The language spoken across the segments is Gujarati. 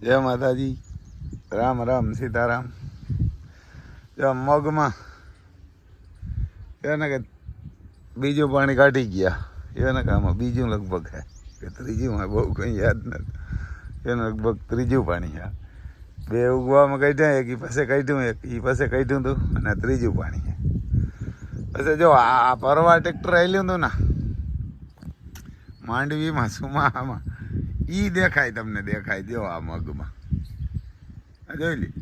જય માતાજી, રામ રામ સીતારામ. જો મગમાં એને કે બીજું પાણી કાઢી ગયા, એને કે આમાં બીજું લગભગ હે કે ત્રીજું, બહુ કંઈ યાદ નથી. એને લગભગ ત્રીજું પાણી છે. બે ઉગવામાં કાઢ્યા, એક એ પાસે કાઢ્યું, એક એ પાસે કાઢ્યું હતું, અને ત્રીજું પાણી છે. પછી જો આ પરવા ટ્રેક્ટર આવેલું હતું ને માંડવીમાં સુમાહામાં, એ દેખાય તમને, દેખાય જો આ મગમાં જોઈ લી.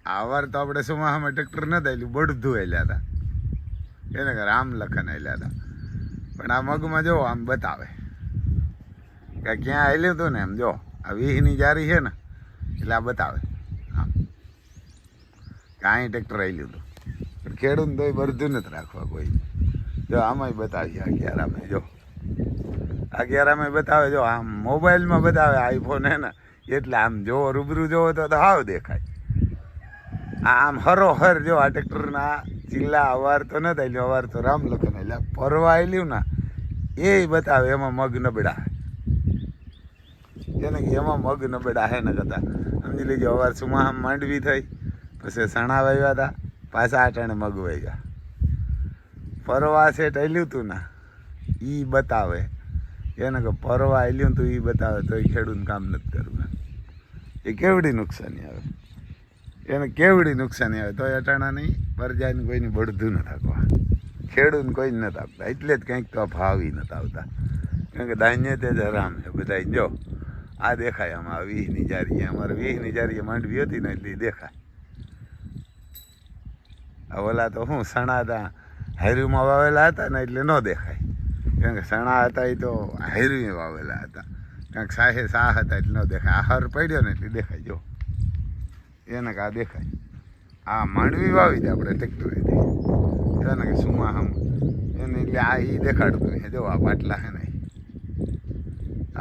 આ વાર તો આપણે સુમાહામાં ટ્રેક્ટર નથી આવેલું, બળધું આવેલા હતા, એને કે રામ લખન આવેલા હતા. પણ આ મગમાં જો આમ બતાવે કે ક્યાં આવેલું હતું ને, એમ જો આ વીહની જારી છે ને એટલે આ બતાવે આમ કે અહીં ટ્રેક્ટર આવેલું હતું. પણ ખેડૂત તો બળધું નથી રાખવા કોઈ. જો આમાંય બતાવી, આ ક્યારામાં જો આ ક્યારામાં બતાવે, જો આમ મોબાઈલમાં બતાવે આઈફોન હે ને, એટલે આમ જોવો રૂબરૂ જોવો તો હાવ દેખાય. આમ હરોહર જો આ ટ્રેક્ટરના ચીલા અવાર તો નથી આવેલું, અવાર તો રામ લખન એટલે પરવા આવેલું ને એ બતાવે. એમાં મગ નબળા એને કે એમાં મગ નબળા હે ને કહેતા સમજી લેજો. અવાર સુમાહામ માંડવી થઈ, પછી સણા વાવ્યા હતા, પાછા આટાણે મગ વાવ્યા. પરવા સેટ આવેલું હતું ને એ બતાવે, એને કે પરવા આવેલું તો એ બતાવે, તો એ ખેડૂતને કામ નથી કરવું. એ કેવડી નુકસાની આવે, એને કેવડી નુકસાની આવે. તો અટાણા નહીં પરજાને કોઈની બળધું નથી આપવા, ખેડૂતને કોઈ નથી આપતા. એટલે જ કંઈક તો ભાવી નથી આવતા, કારણ કે ધાન્ય તે જ હરામ છે બધા. જો આ દેખાય આમાં વીહની જારીએ, અમારે વીહની જારીએ માંડવી હતી ને એટલે દેખાય. ઓલા તો શું સણા હતા હાયરુમાં વાવેલા હતા ને એટલે ન દેખાય, કારણ કે સણા હતા એ તો હાયરુએ વાવેલા હતા, કારણ કે સાહે સાહ હતા એટલે ન દેખાય. આ હર પડ્યો ને એટલે દેખાય. જો એને કે આ દેખાય, આ માંડવી વાવી હતી આપણે ટ્રેક્ટરેથી, એને કે સુમાહમ એને એટલે આ એ દેખાડતું છે. જો આ પાટલા છે ને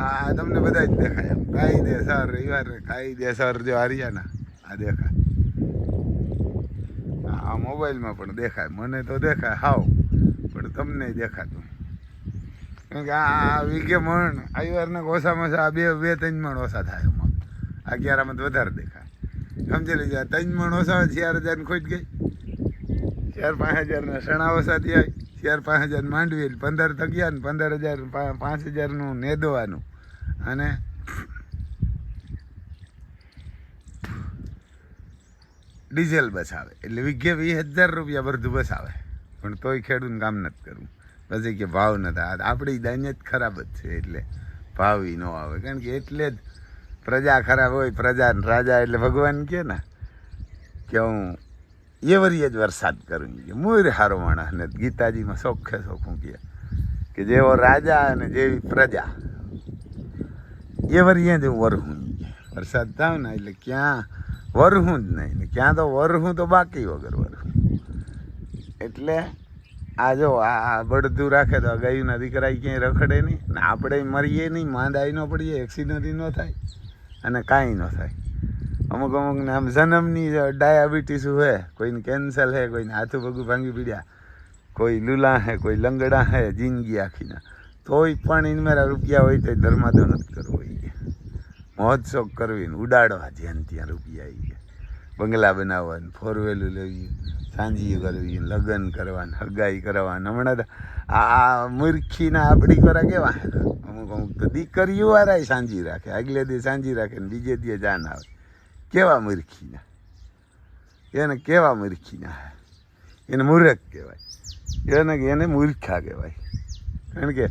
આ તમને બધા જ દેખાય એમ કાયદેસર. રવિવાર કાયદેસર જો હરિયાણા આ દેખાય, આ મોબાઈલમાં પણ દેખાય, મને તો દેખાય હાવ, પણ તમને દેખાતું. કારણ કે આ વીઘે મણ આવીવારના ઓછામાં ઓછા આ બે 3 મણ ઓછા થાય એમાં. આ 11માં તો વધારે દેખાય. સમજી લેજો, 3 મણ ઓછા 4,000 ખોટ ગઈ, 4-5 હજારના સણા ઓછા થયા, 4-5 હજાર માંડવી, 15 તો ગયા ને 15,000 5,000નું નેદવાનું, અને ડીઝલ બસાવે. એટલે વીઘે 20,000 રૂપિયા બધું બસાવે, પણ તોય ખેડૂતને કામ નથી કરવું. પછી કે ભાવ નથી. આપણી દાન્ય જ ખરાબ જ છે, એટલે ભાવ ન આવે. કારણ કે એટલે જ પ્રજા ખરાબ હોય, પ્રજા રાજા. એટલે ભગવાન કહે ને કે હું એવરીએ જ વરસાદ કરું, કે મૂર હારો માણસ ને. ગીતાજીમાં ચોખ્ખે ચોખ્ખું કે જેવો રાજા અને જેવી પ્રજા એવરીએ જ વરહું. વરસાદ થાય ને એટલે ક્યાં વરહું જ નહીં ને, ક્યાં તો વરહું તો બાકી વગર વરહું. એટલે આ જો આ બળદું રાખે તો ગાયુંના દીકરા ક્યાંય રખડે નહીં ને, આપણે મરીએ નહીં, માંદાઈ ન પડીએ, એક્સિડન્ટ ન થાય અને કાંઈ ન થાય. અમુક અમુકને આમ જન્મની ડાયાબિટીસ હોય, કોઈને કેન્સર હે, કોઈને હાથું પગું ભાંગી પીડ્યા, કોઈ લૂલા હે, કોઈ લંગડા હે, જિંદગી આખીના. તોય પણ ઇન મારા રૂપિયા હોય તો ધર્માદો નથી કરવો, મહોત્સવ કરવી, ઉડાડવા જ્યાં ત્યાં રૂપિયા આવી ગયા. બંગલા બનાવવાનું, 4-વ્હીલર લેવી, સાંજી કરવી, લગ્ન કરવાનું, હગાઈ કરવાનું. હમણાં આ મૂર્ખીના આપણી કરા કેવા અમુક અમુક તો દીકરીઓ વાળા સાંજી રાખે, આગલે દી સાંજી રાખે ને બીજે દી જાન આવે. કેવા મૂર્ખીના, એને કેવા મૂર્ખીના હે, એને મૂર્ખ કહેવાય, એને મૂર્ખા કહેવાય. કારણ કે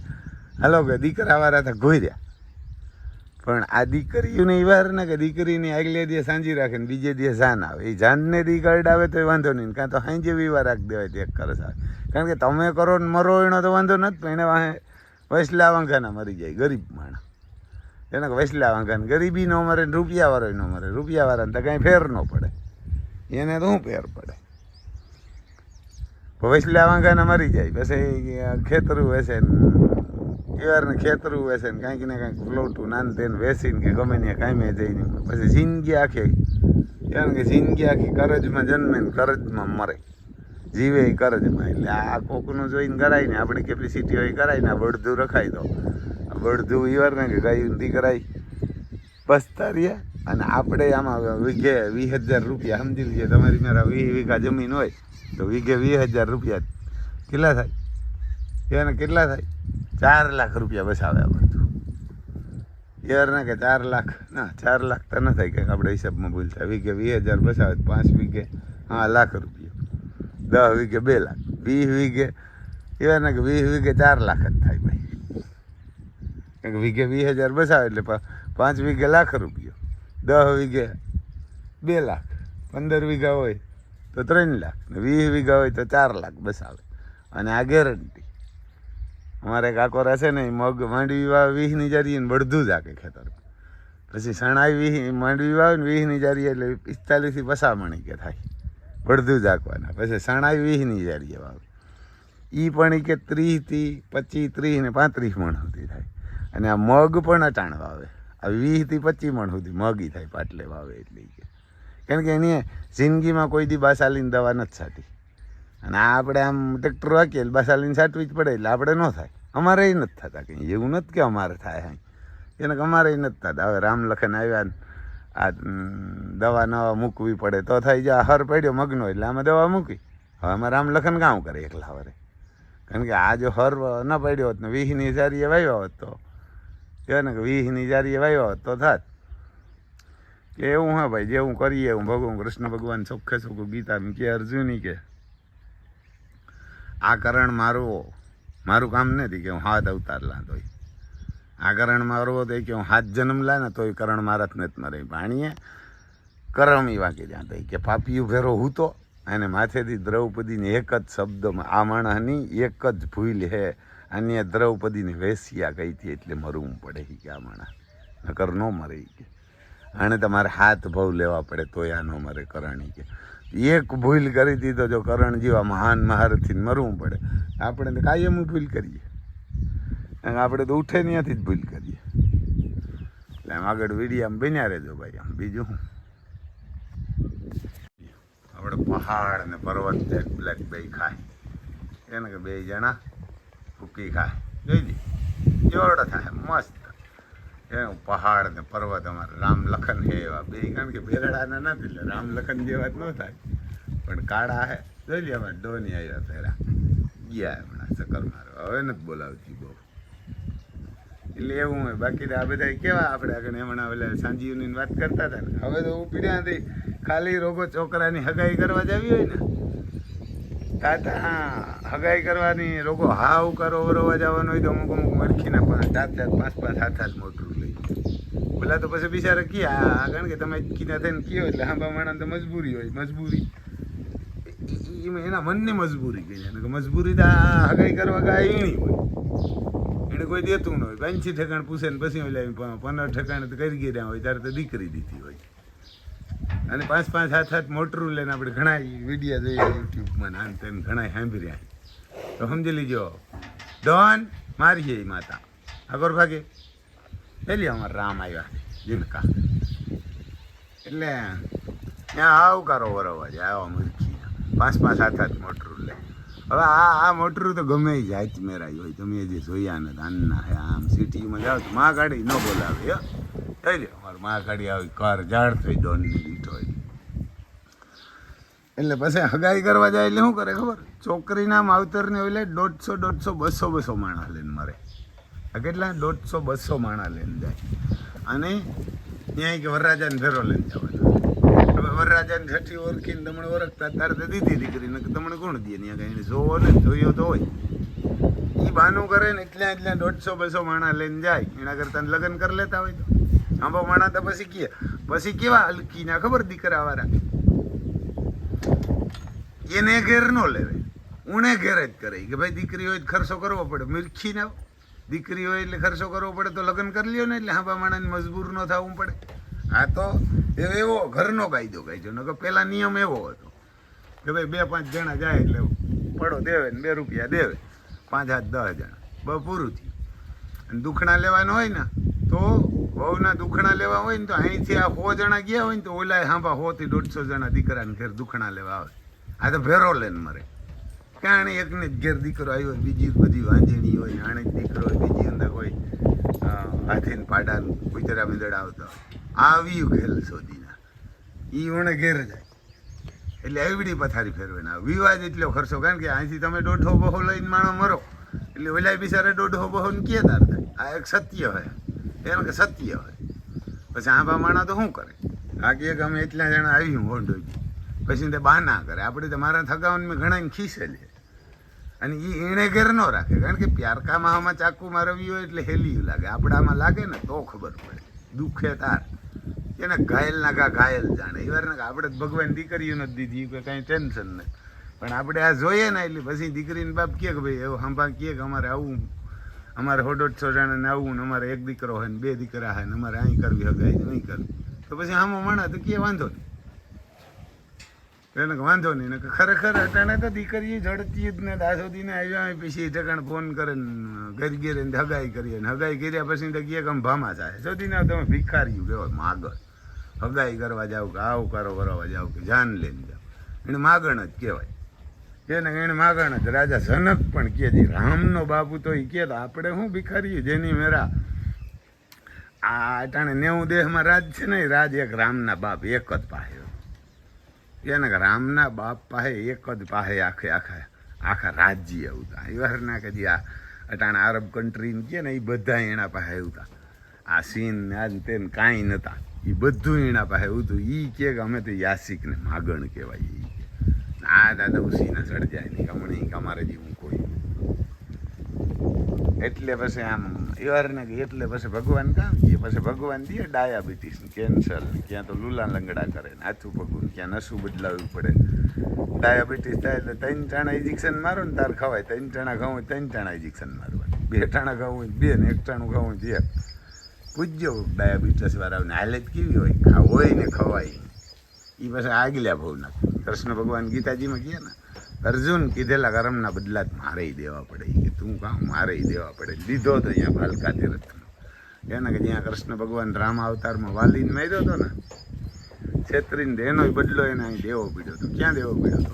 હાલો કે દીકરાવાળા તો ઘોર્યા, પણ આ દીકરીઓને એ વાર ને કે દીકરીને આગલે દિવસ સાંજી રાખે ને બીજે દિવસ જાન આવે. એ જાનને દી કરડાવે તો વાંધો નહીં, કાં તો સાંજે વિવાર રાખી દેવાય તો એક કરસ આવે. કારણ કે તમે કરો ને મરો એનો તો વાંધો નથી, પણ એને વાહે વસલા વાંઘાના મરી જાય ગરીબ માણસ. એને વસલા વાંઘાને ગરીબી ન મરે, રૂપિયાવાળો ન મરે. રૂપિયાવાળાને તો કાંઈ ફેર ન પડે, એને તો શું ફેર પડે. વસલા વાંઘાને મરી જાય, પછી ખેતરું વેસે ને એવારને ખેતરું વેસે ને કાંઈક ને કાંઈક ફ્લોટું નાન તેને વેચીને કે ગમે ત્યાં કાંઈ જઈને પછી જિંદગી આખી, કારણ કે જિંદગી આખી કરજમાં જન્મે ને કરજમાં મરે, જીવે એ કરજમાં. એટલે આ કોકનું જોઈને કરાય ને, આપણી કેપેસિટી હોય કરાય ને. આ બળધું રખાય તો આ બળધું ઈવાર ને કે ગાયું દી કરાય, બસતા રહ્યા અને આપણે આમાં વીઘે 20,000 રૂપિયા સમજી લઈએ. તમારી મારા 20 વીઘા જમીન હોય તો વીઘે 20,000 રૂપિયા કેટલા થાય? એને કેટલા થાય? 4 લાખ રૂપિયા બસાવે આ બધું. યાર કે 4 લાખ ના 4 લાખ તો ન થાય, કંઈક આપણે હિસાબમાં ભૂલ થાય. વીઘે 20,000 બસાવે 5 વીઘે 5 લાખ રૂપિયા, 10 વીઘે 2 લાખ, 20 વીઘે એવાના કે 20 વીઘે 4 લાખ જ થાય ભાઈ. કારણ કે વીઘે 20,000 બસાવે એટલે 5 વીઘે લાખ રૂપિયો, 10 વીઘે 2 લાખ, 15 વીઘા હોય તો 3 લાખ, ને 20 વીઘા હોય તો 4 લાખ બસાવે. અને આ ગેરંટી. અમારે કાકો રહેશે ને મગ માંડવી વાવે 20ની જારીએ ને બળધું જ આકે ખેતર. પછી સણાઈ 20 માંડવી વાવે ને 20ની જારીએ એટલે 45 થી 50 મણી કે થાય બળધું જ આકવાના. પછી સણાઈ 20ની જારીએ વાવે, એ પણ કે 30 થી 25, 30 ને 35 મણ સુધી થાય. અને આ મગ પણ અટાણ વાવે, આ 20 થી 25 મણ સુધી મગી થાય પાટલે વાવે એટલે કે. કારણ કે એની જિંદગીમાં કોઈ દી બાસાલીની દવા નથી છાંટી. અને આ આપણે આમ ટ્રેક્ટર વાંકીએ એટલે બાસાલીને છાંટવી જ પડે, એટલે આપણે ન થાય. અમારે એ નથી થતા કંઈ, એવું નથી કે અમારે થાય હાઈ, એને કે અમારે નથી થતા. હવે રામલખન આવ્યા ને આ દવા નવા મૂકવી પડે તો થઈ જાય. હર પડ્યો મગનો એટલે આમાં દવા મૂકી. હવે આમાં રામલખન કામ કરે એકલા વરે? કારણ કે આ જો હર ન પડ્યો હોત ને 20ની જારીએ વાવ્યો હોત તો કહેવાય ને કે 20ની જારીએ વાવ્યો હોત તો થાત. કે એવું હા ભાઈ, જેવું કરીએ એવું ભગવાન કૃષ્ણ ભગવાન ચોખ્ખે ચોખ્ખું ગીતા કે અર્જુની કે આ કરણ મારું કામ નથી કે હું હાથ અવતાર લા તોય, આ કરણ મારવો તો કે હું હાથ જન્મ લા ને તોય કરણ મારા જ નથી મરે. પાણીએ કરમ એ વાંકી ત્યાં તો કે પાપિયું ભેરો હું તો અને માથેથી દ્રૌપદીને એક જ શબ્દમાં આ માણસની એક જ ભૂલ હે, અન્ય દ્રૌપદીની વેશ્યા કહી હતી એટલે મરવું પડે કે આ માણસ નકર ન મરે કે. આને તમારે હાથ ભાવ લેવા પડે તોય આ ન મરે કરણી કે. એક ભૂલ કરી હતી તો જો કરણ જેવા મહાન મહારથીને મરવું પડે. આપણે તો કાયમ ભૂલ કરીએ, અને આપણે તો ઉઠે ત્યાંથી જ ભૂલ કરીએ. એટલે આમ આગળ વિડીયામાં બન્યા રહેજો ભાઈ. આમ બીજું શું, આપણે પહાડ ને પર્વત બ્લેક બે ખાય એને કે 2 જણા ભૂકી ખાય જોઈ લે જોરડો થાય મસ્ત. એનું પહાડ ને પર્વત અમારે રામ લખન હે એવા બે, કારણ કે બેરડાના નથી એટલે રામ લખન જેવા જ ન થાય, પણ કાળા હે જોઈ લે. અમારે ડોની આવ્યા પહેલા ગયા હમણાં ચક્કર મારો, હવે નથી બોલાવતી બહુ. એટલે એવું હોય. બાકી આ બધા કેવા આપણે આગળ હમણાં ઓલા સાંજીવની વાત કરતા હતા ને, હવે તો ઉપડ્યા હતી ખાલી રોગો છોકરાની હગાઈ કરવા જવી હોય ને કાતા હગાઈ કરવાની રોગો હાવ કરો વરવા જવાનું હોય તો અમુક મરખીના 4-4, 5-5, 7-7 મોટરું લઈ પેલા તો પછી બિચારા ક્યાં, કારણ કે તમે કીધા થઈને કયો એટલે હાંભા માણસ તો મજબૂરી હોય. મજબૂરી એના મનની મજબૂરી કહી જાય કે મજબૂરી તો હગાઈ કરવા ગયા એની હોય, એને કોઈ દેતું ન હોય. 5 ઠેકાણ પૂછે ને પછી ઓલા 15 ઠેકાણ કરી ગયા હોય ત્યારે તો દીકરી દીધી હોય. અને 5-5, 7-7 મોટરું લઈને આપણે ઘણા વિડીયો જોઈએ યુટ્યુબમાં આમ તેમ ઘણા સાંભળ્યા તો સમજી લીજો ડોન મારી જાય માતા આગળ ભાગે પેલી અમારા રામ આવ્યા જીનકા એટલે ત્યાં આવકારો વરવા જાય આવા મૂર્ખી 5-5, 7-7 મોટરું લે. હવે આ મોટરું તો ગમે જાત મેરાઈ હોય, તમે જે જોયા ને આનના આમ સિટીમાં જાઓ તો માં ગાડી ન બોલાવે હે થઈ લે. અમારું માં ગાડી આવી કાર ઝાડ થઈ ડોનની દીઠો હોય એટલે પછી હગાઈ કરવા જાય એટલે શું કરે ખબર? છોકરીના માવતરને એટલે 150, 200 માણસ લઈને મરે. આ કેટલા 150-200 માણસ લઈને જાય. અને ત્યાં કે વરરાજાને ફેરો લઈને જવાનો. હવે વરરાજાને છઠ્ઠી ઓળખીને તમને ઓળખતા તારે તો દીધી દીકરીને તમને કોણ દે? ત્યાં કંઈ જોવો ને જોયો તો હોય એ બાનું કરે ને એટલા 150-200 માણસ લઈને જાય. એના કરતા લગ્ન કરી લેતા હોય તો આંબો માણસ તો પછી કેવા હલકીના ખબર દીકરાવાળા એને ઘેર ન લેવે, ઉણે ઘેર જ કરે કે ભાઈ દીકરી હોય ખર્ચો કરવો પડે. મિર્ખી ના દીકરી હોય એટલે ખર્ચો કરવો પડે તો લગ્ન કરી લ્યો ને એટલે હાંભા માણસને મજબૂર ન થવું પડે. આ તો એવો ઘરનો કાયદો કાઢ્યો ને કે પહેલાં નિયમ એવો હતો કે ભાઈ 2-5 જણા જાય એટલે પડો દેવે ને 2 રૂપિયા દેવે, 5-10 જણા બહુ પૂરું થયું. અને દુખણા લેવાનું હોય ને તો વહુના દુખણા લેવા હોય ને તો અહીંથી આ 100 જણા ગયા હોય ને તો ઓલા હાંભા 100 થી 150 જણા દીકરાને ઘેર દુખણા લેવા આવે. આ તો ભેરો લઈને મરે. કારણ એકને જ ઘેર દીકરો આવ્યો હોય, બીજી બધી વાંજણી હોય, આણે જ દીકરો હોય, બીજી અંદર હોય હાથીને પાડાને કુતરા મીંદડા આવતા હોય. આવ્યું ઘેર શોધીના એ ઓણે ઘેર જાય એટલે એવડી પથારી ફેરવે ના વિવાદ એટલો ખર્ચો કારણ કે અહીંથી તમે દોઢો બહો લઈને માણો મરો એટલે ઓલા બિચારે દોઢો બહો ને કે તાર થાય આ એક સત્ય હોય એમ કે સત્ય હોય પછી આંબા માણા તો શું કરે આ કે અમે એટલા જણા આવ્યું મોઢો પછી તે બહાના કરે આપણે તો મારા થકાવન મેં ઘણા ખીસે લે અને એ એણે ઘેર ન રાખે કારણ કે પ્યારકામાં આમાં ચાકુ મારવી હોય એટલે હેલિયું લાગે આપણામાં લાગે ને તો ખબર પડે દુઃખે તાર એને ઘાયલ ના કા ઘાયલ જાણે એ વાર ને આપણે ભગવાન દીકરીઓ નથી દીધી કે કાંઈ ટેન્શન નહીં પણ આપણે આ જોઈએ ને એટલે પછી દીકરીને બાપ કહે કે ભાઈ એવું હંભા કહે કે અમારે આવું અમારે 150 જણાને આવું ને અમારે એક દીકરો હોય ને 2 દીકરા હોય ને અમારે અહીં કરવી હગાઈ નહીં કરવી તો પછી આમાં માણા તો કે વાંધો નહીં એને વાંધો નહીં ને ખરેખર અટાણે તો દીકરી ઝડતી જ ને ત્યાં સુધીને આવ્યા પછી ઠેકાણ ફોન કરે ને ઘર ઘેરે હગાઈ કરીએ ને હગાઈ કર્યા પછી તો કહે કે આમ ભામાં થાય સુધી ને તમે ભિખાર્યું કહેવાય માગણ હગાઈ કરવા જાવ કે આવું કરવા જાવ કે જાન લઈને જાઓ એને માગણ જ કહેવાય એને માગણ જ રાજા જનક પણ કહે છે રામનો બાપુ તો એ કહે તો આપણે શું ભિખારીએ જેની મેરા આ અટાણે 90 દેહમાં રાજ છે ને રાજ એક રામના બાપ એક જ પાસે એને રામના બાપ પાસે એક જ પાસે આખા રાજ્ય આવતા એવારના કે જે આ અટાણા અરબ કન્ટ્રીને કહે ને એ બધા એના પાસે આવતા આ સીન ને આ તેને કાંઈ નહોતા એ બધું એના પાસે આવતું એ કહે કે અમે તો યાસિકને માગણ કહેવાય એ આ દાદા ઉસીને ચડ જાય નહીં હમણાં અમારે જેવું કોઈ એટલે પછી આમ એવારને એટલે પછી ભગવાન કામ કે પછી ભગવાન દે ડાયાબિટીસ ને કેન્સર ને ક્યાં તો લુલા લંગડા કરે ને હાથું પગું ક્યાં નસું બદલાવવું પડે ડાયાબિટીસ થાય એટલે 3 ટાણા ઇન્જેક્શન મારો ને તાર ખવાય 3 ટાણા ખાવું હોય 3 ટાણા ઇન્જેક્શન મારવા 2 ટાણા ખાવું હોય 2 ને 1 ટાણું ખાવું હોય 1 પૂજ્યો ડાયાબિટીસ વાળાને હાલત કેવી હોય હોય ને ખવાય એ પછી આગલ્યા ભાવ નાખે કૃષ્ણ ભગવાન ગીતાજીમાં કહે ને અર્જુન કીધેલા કર્મના બદલા જ મારે દેવા પડે કે તું કામ મારે દેવા પડે લીધો તો અહીંયા ભાલકા તીરથનો એને કે જ્યાં કૃષ્ણ ભગવાન રામ અવતારમાં વાલીને માર્યો હતો ને છેતરીને એનો બદલો એને અહીં દેવો પડ્યો હતો ક્યાં દેવો પડ્યો હતો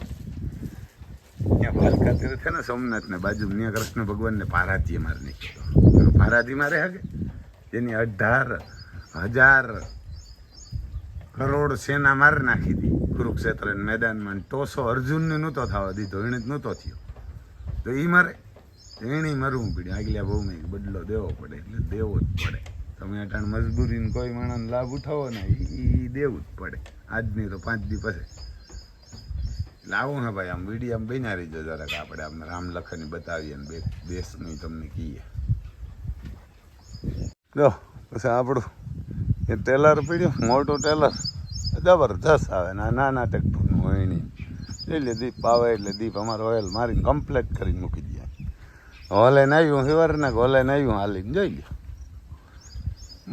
ત્યાં ભાલકા તીરથ ને સોમનાથને બાજુ ત્યાં કૃષ્ણ ભગવાનને પારાથી મારી નાખ્યો પારાથી મારે હગે જેની 18,000 કરોડ સેના મારી નાખી હતી કુરુક્ષેત્ર મેદાનમાં ટોસો અર્જુનને નહોતો થવા દીધો એને જ નહોતો થયો તો એ મારે એને મરવું પડ્યું આગલા બહુમાં બદલો દેવો પડે એટલે દેવો જ પડે તમે અટાણ મજબૂરીને કોઈ માણસને લાભ ઉઠાવો ને એ દેવું જ પડે આજની તો 5 દી પછી એટલે આવું ને ભાઈ આમ વિડીયો બન્યા રહીજો જરાક આપણે આમ રામ લખનની બતાવીએ ને દેશનું તમને કહીએ જો પછી આપણું એ ટેલર પડ્યું મોટું ટેલર જબરદસ્ત આવે ને નાના ટ્રેક્ટરનું હોય નહીં એટલે દીપ આવે એટલે દીપ અમારો ઓઇલ મારીને કમ્પ્લીટ કરીને મૂકી દે હોલેને આવ્યું સવારના હોલેને આવ્યું હાલીને જોઈ લ્યો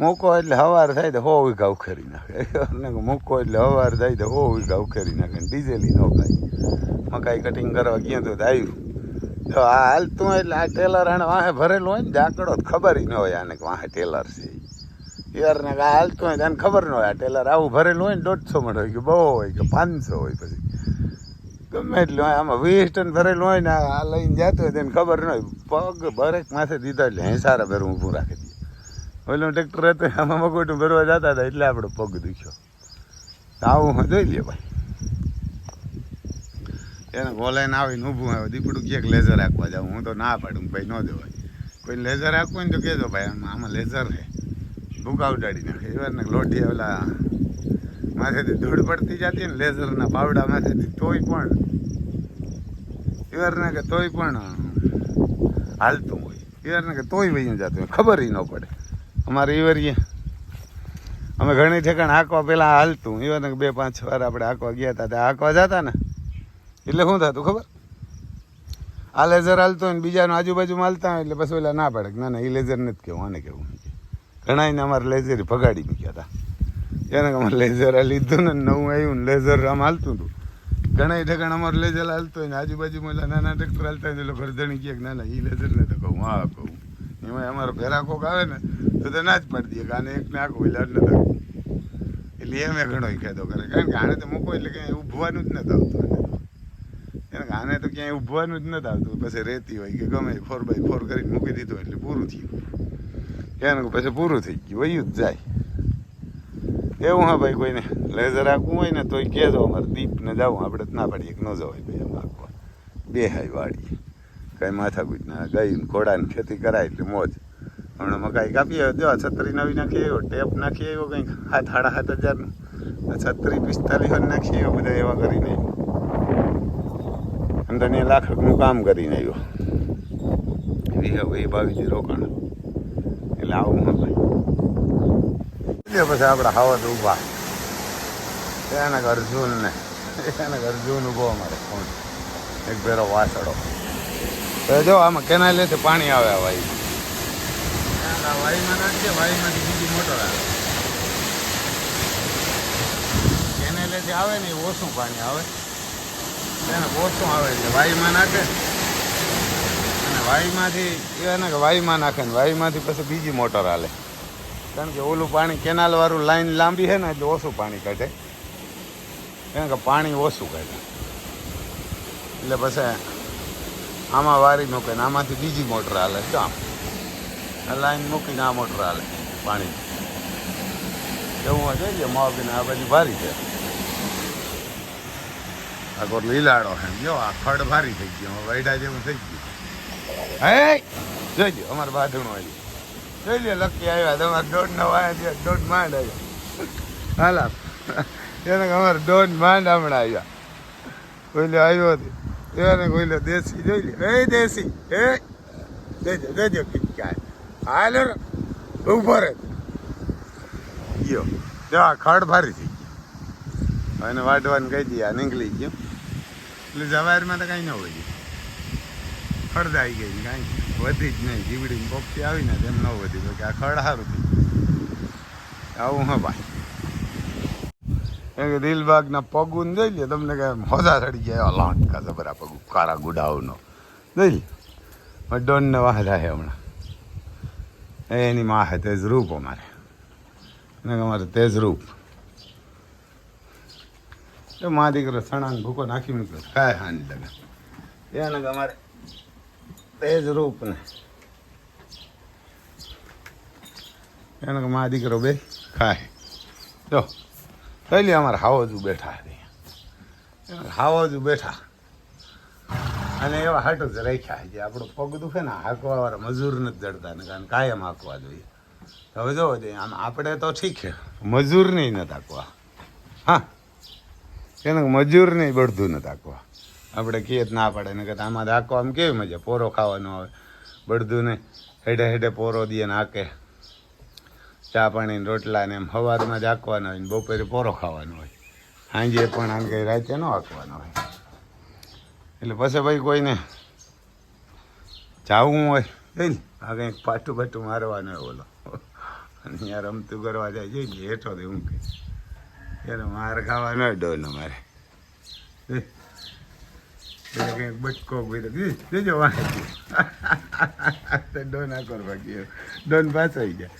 મૂકો એટલે સવાર થાય તો 100 વીઘા ઉખેરી નાખે મૂકો એટલે સવાર થાય તો 100 વીઘા ઉખેરી નાખે ડીઝેલી ન ખાય મકાઈ કટિંગ કરવા ગયા તો આવ્યું જો આ હાલતું એટલે આ ટેલર આને વાહે ભરેલું હોય ને આંકડો ખબર ન હોય આને કે વાહે ટેલર છે યારને આ હાલતું હોય તને ખબર ન હોય આ ટેલર આવું ભરેલું હોય ને 150 મણ હોય કે 200 હોય કે 500 હોય પછી ગમે એટલું હોય આમાં 20 ટન ભરેલું હોય ને આ લઈને જતો હોય તેને ખબર ન હોય પગ બરેક માથે દીધા એટલે હેસારા ભેર ઊભું રાખી દઈએ ઓલું ટ્રેક્ટર હતું આમાં મગોટું ભરવા જતા હતા એટલે આપણો પગ દુખ્યો આવું જોઈ લે ભાઈ એને ગોલાઈને આવીને ઊભું આવે દીપડું ક્યાંક લેઝર રાખવા જાવ હું તો ના પાડું ભાઈ ન દેવાય કોઈ લેઝર રાખવું હોય ને તો કહેજો ભાઈ આમાં લેઝર છે ભૂકા ઉડાડી નાખે એવાને લોઢી ઓલા માથેથી ધૂળ પડતી જતી ને લેઝરના પાવડા માથેથી તોય પણ એવારને કે તોય પણ હાલતું હોય એવારને કે તોય વહી જતું હોય ખબર ન પડે અમારે એવરીએ અમે ઘણી ઠેકાણ હાંકવા પહેલાં હાલતું એવાને કે 2-5 વાર આપણે હાંકવા ગયા હતા ત્યાં હાંકવા જતા ને એટલે શું થતું ખબર આ લેઝર હાલતો હોય ને બીજાનું આજુબાજુમાં હાલતા હોય એટલે પછી ઓલા ના પડે ના ના એ લેઝર નથી કહેવું આને કહેવું ઘણાને અમારે લેઝર ભગાડી મૂક્યા હતા એને અમારે લેઝર લીધું ને નવું આવ્યું ને લેઝર આમ હાલતું હતું ઘણા ઠેકાણ અમારે લેઝર હાલતું હોય ને આજુબાજુમાં એટલે નાના ટ્રેક્ટર હાલતા હોય એટલે ઘરધણી કહે ના ના એ લેઝર ને તો કહું હા કહું એમાં અમારો ફેરા કોક આવે ને તો ના જ પાડી દઈએ કે આને એકને આખું એટલે આટલે રાખવું એટલે એમ ઘણો કહેતો કરે કારણ કે આને તો મૂકો એટલે ક્યાંય ઊભવાનું જ નથી આવતું એને આને તો ક્યાંય ઊભવાનું જ નથી આવતું પછી રેતી હોય કે ગમે 4x4 કરીને મૂકી દીધું એટલે પૂરું થયું એને પછી પૂરું થઈ ગયું વયું જ જાય એવું હા ભાઈ, કોઈને લેઝર આંકવું હોય ને તોય કહેજો, અમારે દીપને જાવું, આપણે તો ના પાડીએ કે ન જવાય ભાઈ એમ આંકવા. બે હાઈ વાળી કાંઈ માથાકૂટ ના, ગાય ઘોડાની ખેતી કરાય એટલે મોજ. હમણાં મકાઈ કાપી આવ્યો, જો છત્રી નવી નાખી આવ્યો, ટેપ નાખી આવ્યો, કંઈક 7,500 છત્રી 45 નાખી આવ્યો, બધા એવા કરીને આવ્યો. અંદર 1,00,000નું કામ કરીને આવ્યો. 20-22 રોકાણ એટલે આવું હા ભાઈ. પછી આપણે હાવત ઊભા એના અર્જુનને અર્જુન ઊભો અમારે ફોન એક ભેરો વાસડો. તો જો આમાં કેનાલેથી પાણી આવે આ વાઈ, વાઈમાં નાખીએ, વાઈમાંથી બીજી મોટર આવે. કેનાલેથી આવે ને એ ઓછું પાણી આવે, એને ઓછું આવે એટલે વાઈમાં નાખે, અને વાઈમાંથી એને કે વાઈમાં નાખે ને વાઈમાંથી પછી બીજી મોટર હાલે. કારણ કે ઓલું પાણી કેનાલવાળું લાઈન લાંબી છે ને એટલે ઓછું પાણી કાઢે, કારણ કે પાણી ઓછું કાઢે. એટલે પછી આમાં વારી મૂકે ને આમાંથી બીજી મોટર હાલે. જો આમ આ લાઈન મૂકીને આ મોટર હાલે પાણી. એવું જોઈએ મોગને આ બધી ભારી છે, આખો લીલાડો છે. જો આ ખડ ભારી થઈ ગયો, વૈડા જેવું થઈ ગયું. હે જોઈજો અમારે બાંધણું આવ્યું, જોઈ લે લકી આવ્યા તમારે 1.5 વાયા, 1.5 માંડ આવ્યા. હાલા એને અમારે 1.5 માંડ હમણાં આવ્યા. કોઈલે આવ્યો હતી એને કોઈલે દેશી જોઈ લે. એ દેશી એ દેજો દેજો કિચકાય હાલ ઉભો રહે ગયો. જો આ ખડ ભારી થઈ ગયો, એને વાટવાનું કહી દઈએ, આ નીકળી ગયું. એટલે જવારમાં તો કાંઈ ન હોય, ખડ આવી ગઈ કાંઈ વધી જ નહીં. જીવડીને પોપટી આવીને તેમ ન વધી, કે આ ખડ સારું થયું. આવું હા ભાઈ. કે દિલબાગના પગું જોઈ લે, તમને કે હોજા ચડી ગયા એવા લાંકા જબરા પગું, કારા ગુડાવનો જોઈ લે. ડોનને વાહ થાય હમણાં, એની માં હે તેજરૂપ અમારે, અમારે તેજરૂપ. તો મા દીકરો સણાને ભૂકો નાખી મૂક્યો, કાંઈ હાની લગે એને કે અમારે તેજરૂપ ને એને કે મા દીકરો બે ખાય. જો થઈ લે અમારે હાવજુ બેઠા, હાવજુ બેઠા અને એવા હાટું જ રાખ્યા છે. આપણું પગ દુખે ને હાંકવાવાળા મજૂર નથી જડતા ને, કારણ કાયમ હાંકવા જોઈએ. હવે જોવો દે આમ આપણે તો ઠીક છે, મજૂર નહીં નથી હાંકવા. હા એને મજૂર નહીં બળધું નથી હાંકવા. આપણે કહીએ ના પડે ને કે આમાં હાંકવા આમ કેવી મજા, પોરો ખાવાનો આવે બળધું ને હેડે હેડે પોરો દઈએ ને હાંકે. ચા પાણીને રોટલા ને એમ સવારમાં જ હાંકવાનો હોય ને બપોરે પોરો ખાવાનો હોય, સાંજે પણ આમ કંઈ રાતે ન હાંકવાનો હોય. એટલે પછી ભાઈ કોઈને જાવું હોય જોઈ આ કંઈક પાટું બાટું મારવાનું હોય બોલો, અને યાર રમતું કરવા જાય જોઈ લે હેઠો દે હું કે એને માર ખાવાનો હોય ડોનો મારે. એટલે કંઈક બચકો જોજો ડોન આકોર બાકી ડોન પાછો આવી જાય.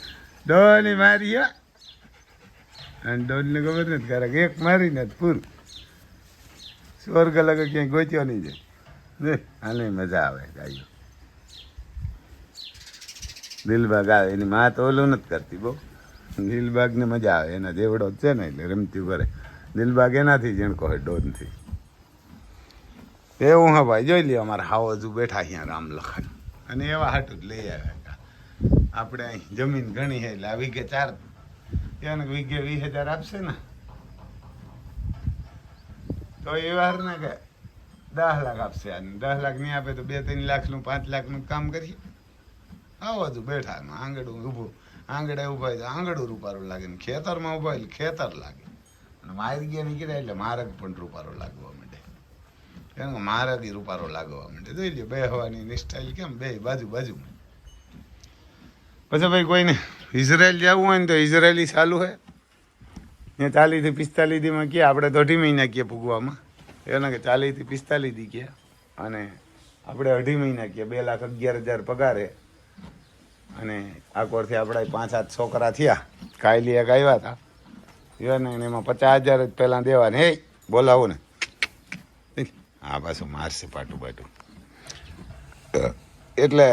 ડોની મારી અને ડોનને ખબર નથી કારણ એક મારીને પૂરું સ્વર્ગ લગે ક્યાંય ગોચ્યો નહીં જાય. આને મજા આવે ગાયો. દિલબાગ આવે એની માં તો ઓલું નથી કરતી બહુ, દિલબાગને મજા આવે, એના જેવડો જ છે ને એટલે રમતી કરે. દિલબાગ એનાથી જીણકો હોય ડોનથી. એવું હા ભાઈ જોઈ લે અમારે હાવજુ બેઠા અહીંયા રામ લખન, અને એવા હાટું જ લઈ આવ્યા. આપણે અહીં જમીન ઘણી છે એટલે આ વીઘે 4 એને વીઘે 20,000 આપશે ને તો એ વાર ને કે 10 લાખ આપશે. અને 10 લાખ નહીં આપે તો 2-3 લાખનું 5 લાખનું કામ કરીએ. આવો જ બેઠા આંગળું ઊભું, આંગળે ઊભા હોય તો આંગળું રૂપારું લાગે ને ખેતરમાં ઊભા હોય એટલે ખેતર લાગે. અને મારી ગયા નીકળ્યા એટલે મારગ પણ રૂપારો લાગવા માંડે, કારણ કે મારગ રૂપારો લાગવા માંડે. જોઈ લે બે હવાની સ્ટાઇલ કેમ બે બાજુ બાજુમાં. પછી ભાઈ કોઈને ઇઝરાયલ જવું હોય ને તો ઇઝરાયલી ચાલુ હોય ત્યાં 40 થી 45 દીમાં ગયા. આપણે તો 2.5 મહિના ગયા પૂગવામાં, એને કે 40 થી 45 દી ગયા, અને આપણે 2.5 મહિના ગયા. 2,11,000 પગારે, અને આકોરથી આપણા 5-7 છોકરા થયા. કાયલી એક આવ્યા હતા એને એમાં 50,000 જ પહેલાં દેવાને. હે બોલાવો ને આ પાછું મારશે પાટું બાટું. એટલે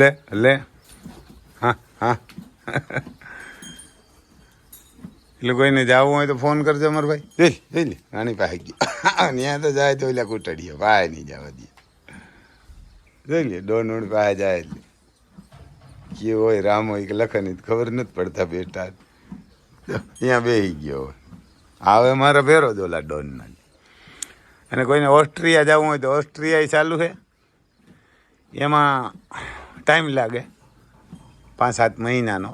લે લે હા હા એટલે કોઈને જવું હોય તો ફોન કરજો અમારે ભાઈ. જોઈ લે નાની પાસે ગયો ત્યાં તો જાય તો એટલે કૂટડીએ ભાઈ નહીં જવા દે. જોઈ લે ડોનોડ પાસે જાય એટલે કે હોય રામ હોય કે લખન ખબર નથી પડતા બેટા. અહીંયા બેસી ગયો હોય. હવે મારા ફેરો જ ઓલા ડોનના. અને કોઈને ઓસ્ટ્રિયા જવું હોય તો ઓસ્ટ્રિયા ચાલુ છે. એમાં ટાઈમ લાગે 5-7 મહિનાનો,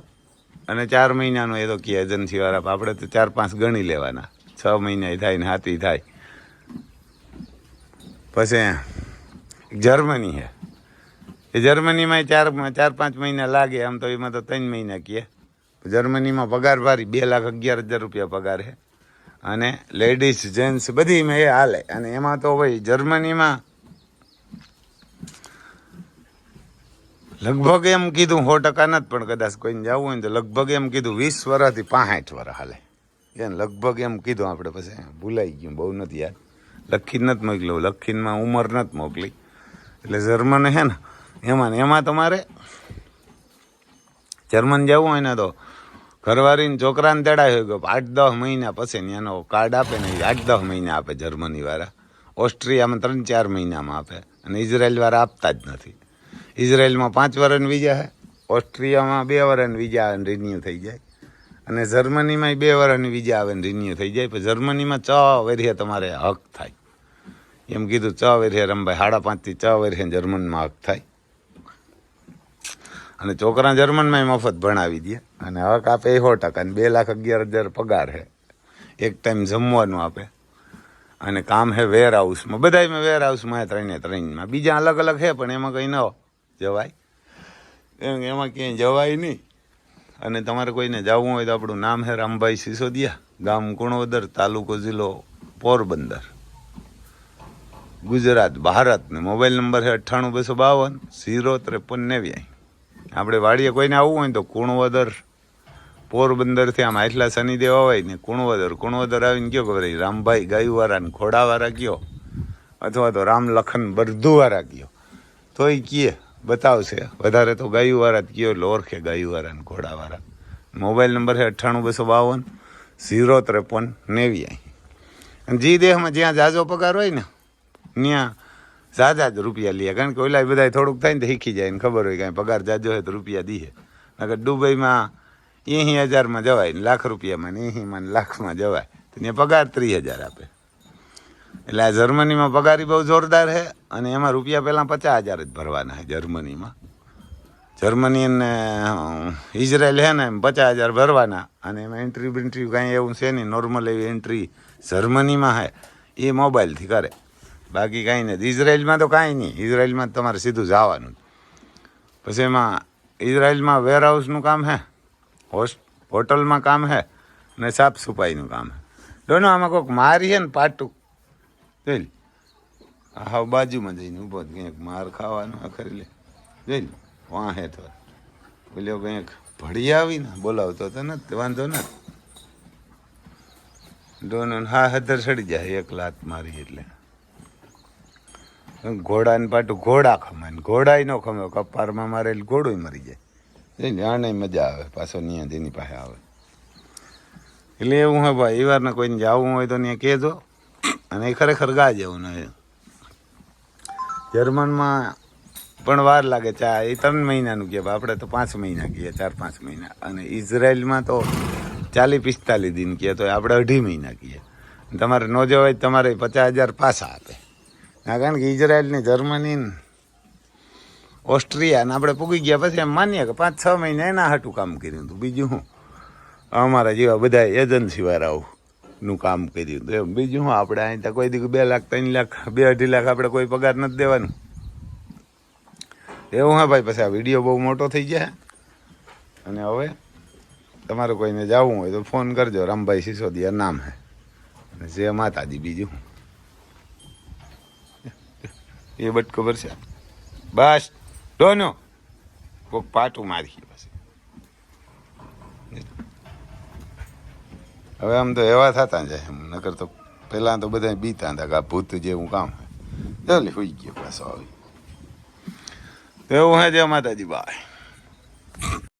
અને 4 મહિનાનો એ તો કે એજન્સીવાળા. આપણે તો 4-5 ગણી લેવાના. 6 મહિના થાય ને 7 થાય. પછી જર્મની છે. એ જર્મનીમાં 4-5 મહિના લાગે. આમ તો એમાં તો 3 મહિના કહે. જર્મનીમાં પગાર ભારી 2,11,000 રૂપિયા પગાર છે. અને લેડીઝ જેન્ટ્સ બધીમાં એ હાલે. અને એમાં તો ભાઈ જર્મનીમાં લગભગ એમ કીધું 100% નથી, પણ કદાચ કોઈને જવું હોય ને તો લગભગ એમ કીધું 20 વર્ષથી 65 વર્ષ હાલે. એને લગભગ એમ કીધું. આપણે પછી ભૂલાઈ ગયું, બહુ નથી યાદ. લખીને નથી મોકલ્યું, લખીનમાં ઉંમર નથી મોકલી. એટલે જર્મન છે ને એમાં તમારે જર્મન જવું હોય ને તો ઘરવાળીને છોકરાને તેડાય હોય કે 8-10 મહિના પછી એનો કાર્ડ આપે ને 8-10 મહિના આપે જર્મનીવાળા. ઓસ્ટ્રિયામાં 3-4 મહિનામાં આપે. અને ઇઝરાયલવાળા આપતા જ નથી. ઇઝરાયલમાં 5 વર્ષની વિઝા છે, ઓસ્ટ્રિયામાં 2 વર્ષની વિઝા આવે ને રિન્યુ થઈ જાય. અને જર્મનીમાં 2 વર્ષની વિઝા આવે ને રિન્યુ થઈ જાય. પણ જર્મનીમાં 6 વર્ષે તમારે હક થાય. એમ કીધું 6 વર્ષે રમભાઈ, 5.5 થી 6 વર્ષે જર્મનમાં હક થાય. અને છોકરા જર્મનમાં મફત ભણાવી દે. અને હક આપે 100%. અને 2,11,000 પગાર છે. એક ટાઈમ જમવાનું આપે. અને કામ છે વેર હાઉસમાં. બધામાં વેર હાઉસમાં 3-3માં. બીજા અલગ અલગ છે, પણ એમાં કંઈ ન જવાય. એમાં ક્યાંય જવાય નહીં. અને તમારે કોઈને જવું હોય તો આપણું નામ છે રામભાઈ સિસોદિયા, ગામ કુણવદર, તાલુકો જિલ્લો પોરબંદર, ગુજરાત, ભારત. ને મોબાઈલ નંબર છે 98 252 053 89. આપણે વાડીએ કોઈને આવવું હોય તો કુણવદર પોરબંદરથી આમ આટલા શનિદેવ હોય ને કુણવદર આવીને કયો ખબર રામભાઈ ગાયુવાળા ને ઘોડાવાળા કયો, અથવા તો રામ લખન બરધુવાળા કયો, તો એ કીએ બતાવશે. વધારે તો ગાયુવાળા જ કયો એટલે ઓળખે ગાયુવાળા ને ઘોડાવાળા. મોબાઈલ નંબર છે 98 252 053 89. અને જી દેહમાં જ્યાં જાજો પગાર હોય ને ત્યાં ઝાઝા જ રૂપિયા લે. કારણ કે ઓલા બધા થોડુંક થાય ને તો શીખી જાય ને ખબર હોય કાંઈ પગાર જાજો હોય તો રૂપિયા દીએ. નકર દુબઈમાં 80,000માં જવાય ને ₹1,00,000 ને 80માં લાખમાં જવાય તો ત્યાં પગાર 30,000 આપે. એટલે આ જર્મનીમાં પગારી બહુ જોરદાર છે. અને એમાં રૂપિયા પહેલાં 50,000 જ ભરવાના છે જર્મનીમાં. જર્મની અને ઇઝરાયલ છે ને એમ 50,000 ભરવાના. અને એમાં એન્ટ્રી બેન્ટ્રી કાંઈ એવું છે નહીં. નોર્મલ એવી એન્ટ્રી જર્મનીમાં છે એ મોબાઈલથી કરે, બાકી કાંઈ નથી. ઇઝરાયલમાં તો કાંઈ નહીં. ઇઝરાયલમાં તમારે સીધું જવાનું. પછી એમાં ઇઝરાયલમાં વેરહાઉસનું કામ છે, હોટલમાં કામ છે, અને સાફ સફાઈનું કામ છે. દોનો આમાં કોઈક મારી છે ને પાટું જોઈ લે. હા બાજુમાં જઈને ઊભો કંઈક માર ખાવાનો ખરી લે. જોઈ લે વાહે તો બોલ્યો કંઈક ભળી આવીને બોલાવતો તો નથી, વાંધો નથી. દોનો હા હદર ચડી જાય એક લાત મારી એટલે. ઘોડાને પાટું ઘોડા ખમે ને ઘોડાય ન ખમે. કપારમાં મારે ઘોડું મરી જાય. જોઈને આને મજા આવે. પાછો ત્યાં જેની પાસે આવે એટલે એવું હોય ભાઈ. એ વારના કોઈને જવું હોય તો ત્યાં કહેજો. અને એ ખરેખર ગા જેવું ને. જર્મનમાં પણ વાર લાગે. એ 3 મહિનાનું કહે, આપણે તો 5 મહિના કહીએ, 4-5 મહિના. અને ઇઝરાયલમાં તો 40-45 દિન કહે, તો આપણે 2.5 મહિના કહીએ. તમારે ન જવાય તમારે 50,000 પાછા આપે. કારણ કે ઇઝરાયલ ને જર્મની ને ઓસ્ટ્રિયા ને આપણે પૂગી ગયા પછી એમ માનીએ કે 5-6 મહિના એના હાટું કામ કર્યું હતું. બીજું શું અમારા જેવા બધા એજન્સીવાળાઓનું કામ કર્યું હતું એમ. બીજું શું આપણે અહીં ત્યાં કોઈ દી 2 લાખ 3 લાખ 2-2.5 લાખ આપણે કોઈ પગાર નથી દેવાનું. એવું હા ભાઈ. પછી આ વિડીયો બહુ મોટો થઈ જાય. અને હવે તમારે કોઈને જવું હોય તો ફોન કરજો. રામભાઈ સિસોદિયા નામ હે. અને જય માતાજી. બીજું એ બટકો ભરશે બસ. ડોનો કોઈક પાટું મારી પછી. હવે આમ તો એવા થતા જાય એમ. નકર તો પહેલાં તો બધા બીતા હતા કે આ ભૂત જેવું કામ હોય. ચાલે હોઈ ગયો પાછો આવી. એવું હે જય માતાજી બાય.